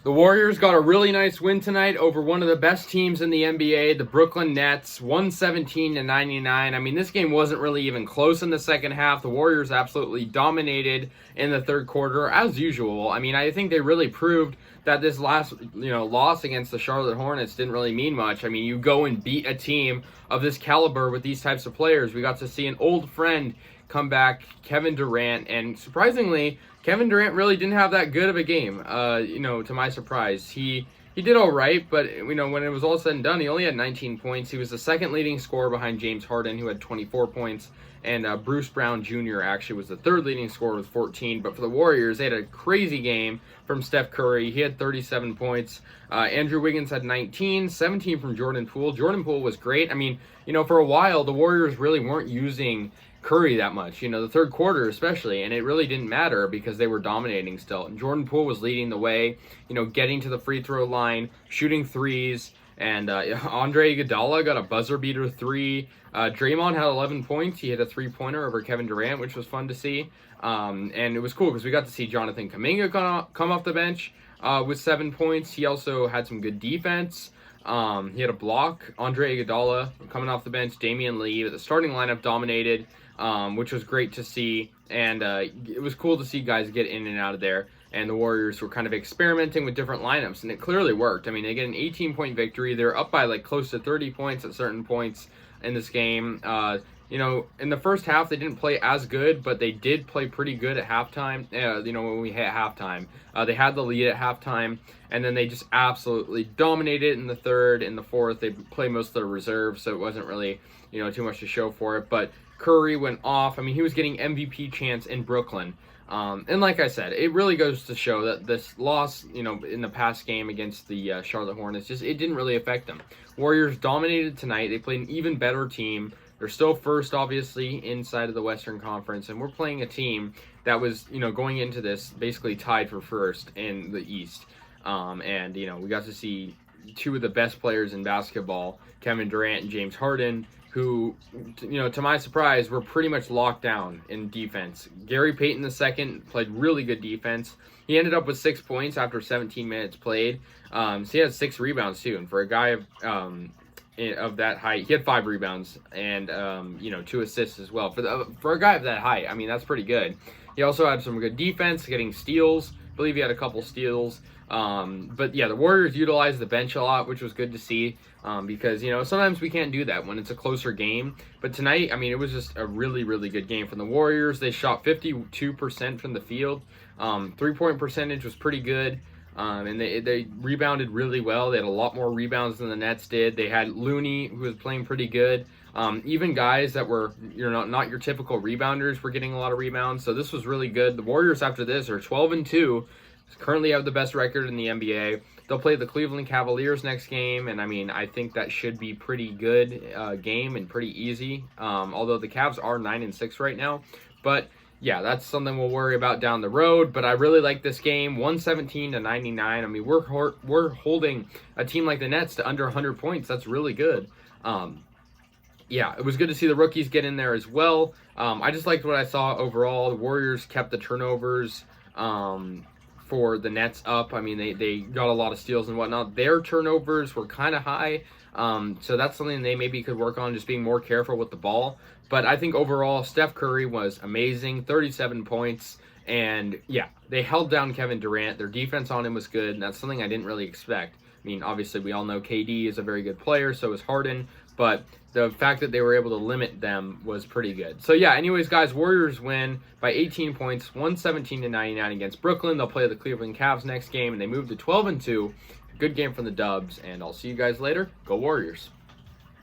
The Warriors got a really nice win tonight over one of the best teams in the NBA, the Brooklyn Nets, 117-99. I mean, this game wasn't really even close in the second half. The Warriors absolutely dominated in the third quarter, as usual. I mean, I think they really proved that this last, loss against the Charlotte Hornets didn't really mean much. I mean, you go and beat a team of this caliber with these types of players. We got to see an old friend come back, Kevin Durant, and surprisingly, Kevin Durant really didn't have that good of a game. To my surprise, he did all right, but when it was all said and done, he only had 19 points. He was the second leading scorer behind James Harden, who had 24 points, and Bruce Brown Jr. actually was the third leading scorer with 14. But for the Warriors, they had a crazy game from Steph Curry. He had 37 points. Andrew Wiggins had 19, 17 from Jordan Poole. Jordan Poole was great. I mean, for a while, the Warriors really weren't using Curry that much, the third quarter especially, and it really didn't matter because they were dominating still. And Jordan Poole was leading the way, getting to the free throw line, shooting threes, and Andre Iguodala got a buzzer beater three. Draymond had 11 points. He hit a three-pointer over Kevin Durant, which was fun to see. And it was cool because we got to see Jonathan Kuminga come off the bench with 7 points. He also had some good defense. He had a block. Andre Iguodala coming off the bench. Damian Lee, the starting lineup dominated, which was great to see. And it was cool to see guys get in and out of there. And the Warriors were kind of experimenting with different lineups, and it clearly worked. I mean, they get an 18-point victory. They're up by close to 30 points at certain points in this game. In the first half, they didn't play as good, but they did play pretty good at halftime. When we hit halftime, they had the lead at halftime, and then they just absolutely dominated in the third. In the fourth, they played most of the reserves, so it wasn't really, too much to show for it. But Curry went off. I mean, he was getting MVP chance in Brooklyn. And like I said, it really goes to show that this loss, in the past game against the Charlotte Hornets, it didn't really affect them. Warriors dominated tonight. They played an even better team. They're still first, obviously, inside of the Western Conference, and we're playing a team that was, going into this basically tied for first in the East. We got to see two of the best players in basketball, Kevin Durant and James Harden, who, to my surprise, were pretty much locked down in defense. Gary Payton II played really good defense. He ended up with 6 points after 17 minutes played. So he had 6 rebounds, too. And for a guy of that height, he had 5 rebounds and 2 assists as well. For a guy of that height, I mean, that's pretty good. He also had some good defense, getting steals. I believe he had a couple steals. But yeah, the Warriors utilized the bench a lot, which was good to see, because, sometimes we can't do that when it's a closer game. But tonight, I mean, it was just a really, really good game from the Warriors. They shot 52% from the field. 3-point percentage was pretty good. And they rebounded really well. They had a lot more rebounds than the Nets did. They had Looney, who was playing pretty good. Even guys that were not your typical rebounders were getting a lot of rebounds. So this was really good. The Warriors after this are 12-2. Currently have the best record in the NBA. They'll play the Cleveland Cavaliers next game, and I mean, I think that should be pretty good game and pretty easy. Although the Cavs are 9-6 right now, but yeah, that's something we'll worry about down the road. But I really like this game, 117-99. I mean, we're holding a team like the Nets to under 100 points. That's really good. Yeah, it was good to see the rookies get in there as well. I just liked what I saw overall. The Warriors kept the turnovers for the Nets up. I mean, they got a lot of steals and whatnot. Their turnovers were kind of high, so that's something they maybe could work on, just being more careful with the ball. But I think overall, Steph Curry was amazing, 37 points, and yeah, they held down Kevin Durant. Their defense on him was good, and that's something I didn't really expect. I mean, obviously, we all know KD is a very good player, so is Harden, but the fact that they were able to limit them was pretty good. So yeah, anyways, guys, Warriors win by 18 points, 117-99 against Brooklyn. They'll play the Cleveland Cavs next game, and they move to 12-2. Good game from the Dubs, and I'll see you guys later. Go Warriors.